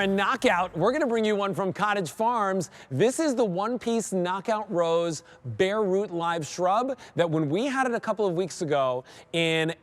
A knockout, we're going to bring you one from Cottage Farms. This is the one-piece knockout rose Bareroot live shrub that when we had it a couple of weeks ago in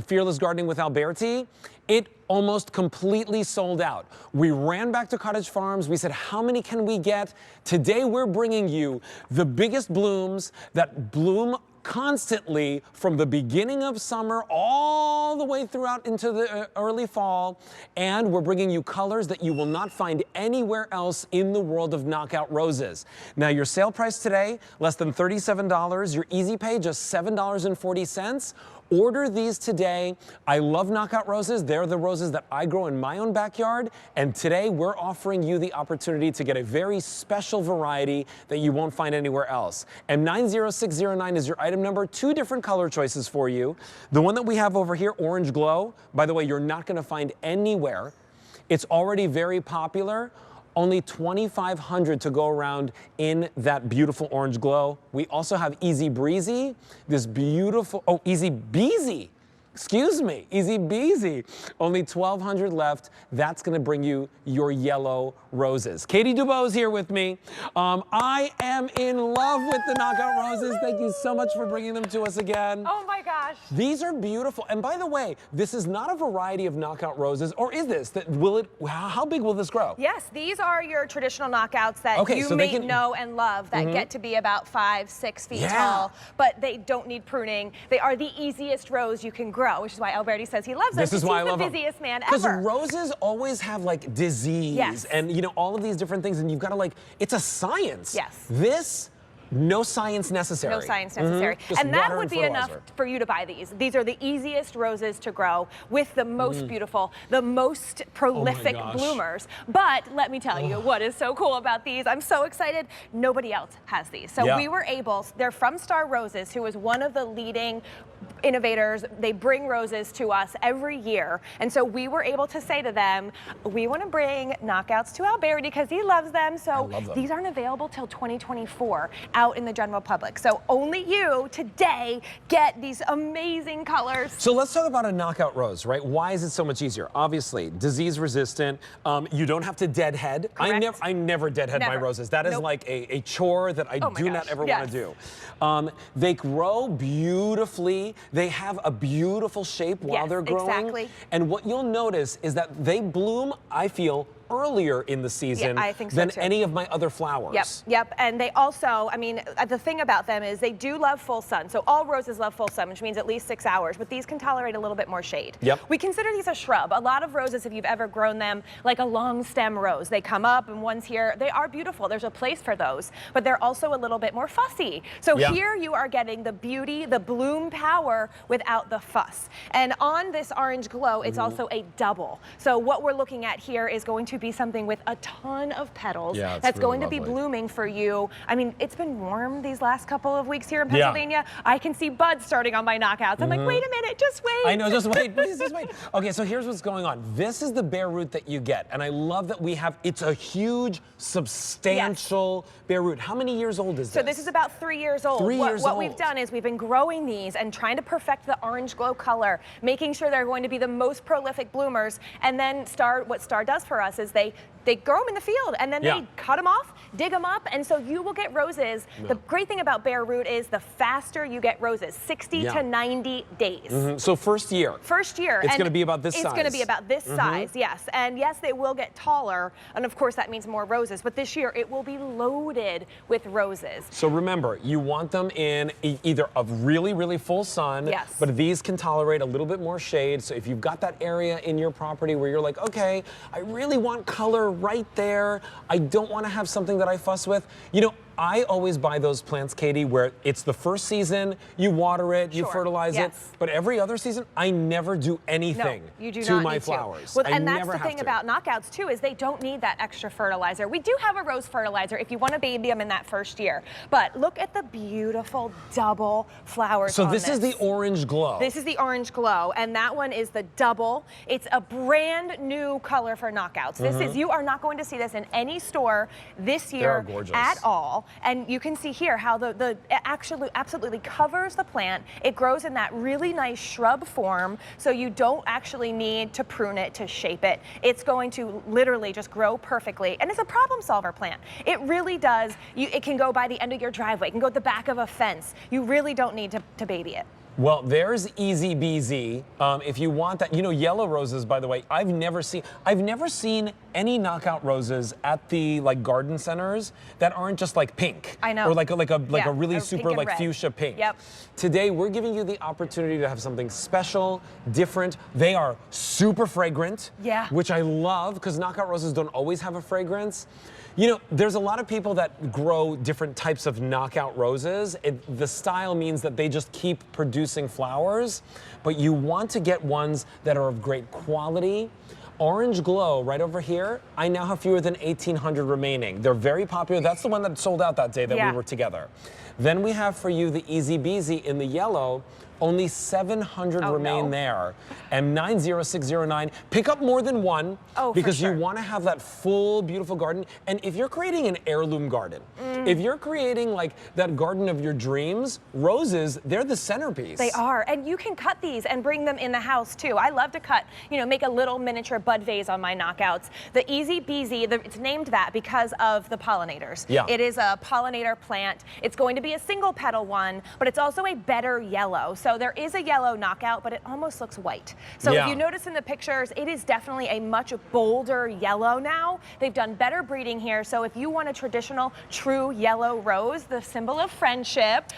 Fearless Gardening with Alberti, it almost completely sold out. We ran back to Cottage Farms. We said, how many can we get? Today we're bringing you the biggest blooms that bloom constantly from the beginning of summer all the way throughout into the early fall. And we're bringing you colors that you will not find anywhere else in the world of knockout roses. Now, your sale price today, less than $37. Your easy pay, just $7.40. Order these today. I love knockout roses. They're the roses that I grow in my own backyard. And today we're offering you the opportunity to get a very special variety that you won't find anywhere else. M90609 is your item number. Two different color choices for you. The one that we have over here, Orange Glow, by the way, you're not going to find anywhere. It's already very popular. Only 2,500 to go around in that beautiful orange glow. We also have Easy Breezy, this beautiful, Easy Beezy. Excuse me, Easy Beezy. Only 1,200 left. That's gonna bring you your yellow roses. Katie Dubois is here with me. I am in love with the knockout roses. Thank you so much for bringing them to us again. Oh my gosh. These are beautiful. And by the way, this is not a variety of knockout roses, or is this? How big will this grow? Yes, these are your traditional knockouts that you may know and love that get to be about 5-6 feet tall, but they don't need pruning. They are the easiest rose you can grow, which is why Alberti says he loves them. This is why I love him. He's the busiest man ever. Because roses always have like disease and all of these different things, and you've got to it's a science. Yes. This, no science necessary. No science necessary. And that would be enough for you to buy these. These are the easiest roses to grow with the most beautiful, the most prolific bloomers. But let me tell you what is so cool about these. I'm so excited. Nobody else has these. So we were able, they're from Star Roses, who is one of the leading innovators. They bring roses to us every year. And so we were able to say to them, we want to bring knockouts to Alberti because he loves them. So these aren't available till 2024 out in the general public. So only you today get these amazing colors. So let's talk about a knockout rose, right? Why is it so much easier? Obviously, disease resistant. You don't have to deadhead. I never deadhead my roses. That is like a chore that I do not ever want to do. They grow beautifully. They have a beautiful shape while they're growing. Exactly. And what you'll notice is that they bloom, I feel, earlier in the season than any of my other flowers. Yep. And they also, I mean, the thing about them is they do love full sun. So all roses love full sun, which means at least 6 hours, but these can tolerate a little bit more shade. We consider these a shrub. A lot of roses, if you've ever grown them, like a long stem rose, they come up and one's here. They are beautiful. There's a place for those, but they're also a little bit more fussy. So here you are getting the beauty, the bloom power without the fuss. And on this orange glow, it's also a double. So what we're looking at here is going to be something with a ton of petals that's going to be blooming for you. I mean, it's been warm these last couple of weeks here in Pennsylvania. I can see buds starting on my knockouts. I'm like, wait a minute, just wait. I know, just wait, please just wait. Okay, so here's what's going on. This is the Bareroot that you get, and I love that we have, it's a huge, substantial Bareroot. How many years old is this? So this is about 3 years old. What we've done is we've been growing these and trying to perfect the orange glow color, making sure they're going to be the most prolific bloomers, and then what Star does for us is they grow them in the field and then they cut them off, dig them up, and so you will get roses. The great thing about Bareroot is the faster you get roses, 60 to 90 days. So first year. First year. It's going to be about this size. It's going to be about this size, yes. And yes, they will get taller, and of course that means more roses, but this year it will be loaded with roses. So remember, you want them in either a really, really full sun, but these can tolerate a little bit more shade. So if you've got that area in your property where you're like, okay, I really want color right there. I don't want to have something that I fuss with. You know, I always buy those plants, Katie, where it's the first season, you water it, you fertilize it, but every other season, I never do anything to my flowers. Well, and that's the thing about knockouts, too, is they don't need that extra fertilizer. We do have a rose fertilizer if you want to baby them in that first year. But look at the beautiful double flowers on this. So this is the orange glow. This is the orange glow, and that one is the double. It's a brand new color for knockouts. This is, you are not going to see this in any store this year at all. normal. And you can see here how it actually absolutely covers the plant. It grows in that really nice shrub form, so you don't actually need to prune it to shape it. It's going to literally just grow perfectly. And it's a problem solver plant. It really does. It can go by the end of your driveway. It can go at the back of a fence. You really don't need to baby it. Well, there's easy beasy. If you want that, you know, yellow roses, by the way, I've never seen any knockout roses at the garden centers that aren't just like pink. I know. Or like a really super fuchsia pink. Yep. Today we're giving you the opportunity to have something special, different. They are super fragrant. Yeah. Which I love, because knockout roses don't always have a fragrance. You know, there's a lot of people that grow different types of knockout roses. The style means that they just keep producing flowers, but you want to get ones that are of great quality. Orange Glow, right over here, I now have fewer than 1,800 remaining. They're very popular. That's the one that sold out that day that we were together. Then we have for you the Easy Beasy in the yellow. Only 700 remain there. And 90609. Pick up more than one because you want to have that full, beautiful garden. And if you're creating an heirloom garden, if you're creating like that garden of your dreams, roses, they're the centerpiece. They are. And you can cut these and bring them in the house too. I love to cut, you know, make a little miniature bud vase on my knockouts. The Easy Beasy, it's named that because of the pollinators. Yeah. It is a pollinator plant. It's going to be a single petal one, but it's also a better yellow. So there is a yellow knockout, but it almost looks white. So if you notice in the pictures, it is definitely a much bolder yellow now. They've done better breeding here. So if you want a traditional, true yellow rose, the symbol of friendship,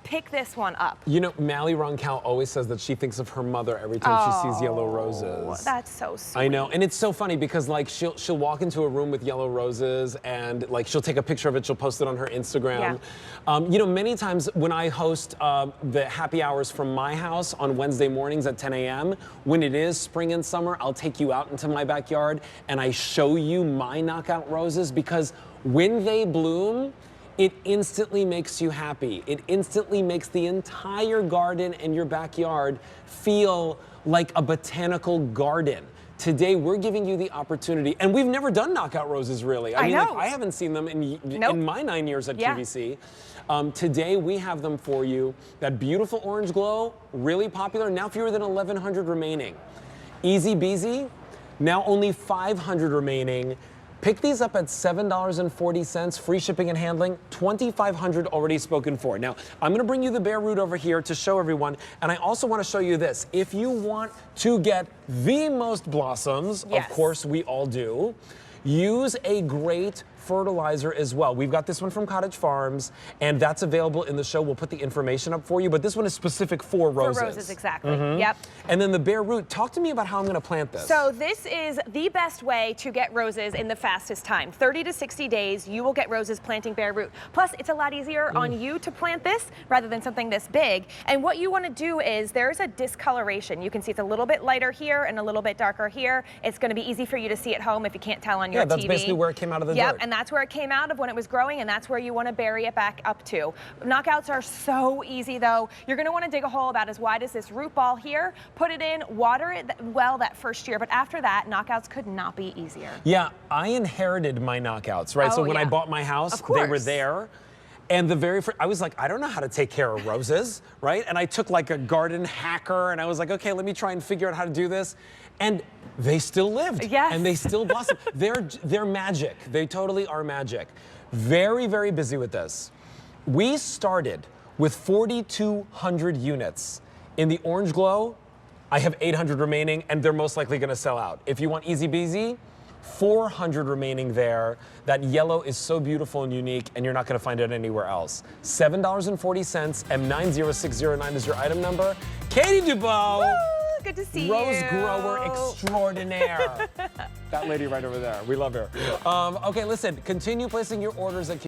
pick this one up. You know, Mally Roncal always says that she thinks of her mother every time she sees yellow roses. That's so sweet. I know, and it's so funny because like she'll walk into a room with yellow roses and like she'll take a picture of it, she'll post it on her Instagram. You know, many times when I host the happy hours from my house on Wednesday mornings at 10 a.m. When it is spring and summer, I'll take you out into my backyard and I show you my knockout roses, because when they bloom, it instantly makes you happy. It instantly makes the entire garden and your backyard feel like a botanical garden. Today, we're giving you the opportunity, and we've never done knockout roses, really. I mean, like, I haven't seen them in my 9 years at QVC. Today, we have them for you. That beautiful orange glow, really popular, now fewer than 1,100 remaining. Easy Beasy, now only 500 remaining. Pick these up at $7.40, free shipping and handling, 2,500 already spoken for. Now, I'm gonna bring you the Bareroot over here to show everyone, and I also wanna show you this. If you want to get the most blossoms, of course we all do, use a great fertilizer as well. We've got this one from Cottage Farms, and that's available in the show. We'll put the information up for you, but this one is specific for roses. For roses, exactly. Yep. And then the Bareroot, talk to me about how I'm gonna plant this. So this is the best way to get roses in the fastest time. 30 to 60 days, you will get roses planting Bareroot. Plus, it's a lot easier on you to plant this rather than something this big. And what you wanna do is, there's a discoloration. You can see it's a little bit lighter here and a little bit darker here. It's gonna be easy for you to see at home if you can't tell on your TV. Yeah, that's basically where it came out of the dirt. And that's where it came out of when it was growing, and that's where you want to bury it back up to. Knockouts are so easy though. You're going to want to dig a hole about as wide as this root ball here, put it in, water it well that first year, but after that, knockouts could not be easier. Yeah, I inherited my knockouts, right? So when I bought my house, they were there. And the very first, I was like, I don't know how to take care of roses, right? And I took like a garden hacker and I was like, okay, let me try and figure out how to do this. And they still lived. And they still blossom. They're magic. They totally are magic. Very, very busy with this. We started with 4,200 units. In the orange glow, I have 800 remaining, and they're most likely gonna sell out. If you want Easy Beasy, 400 remaining there. That yellow is so beautiful and unique, and you're not gonna find it anywhere else. $7.40 and 90609 is your item number. Katie Dubois. Woo, good to see you. Rose grower extraordinaire. That lady right over there, we love her. Okay, listen, continue placing your orders at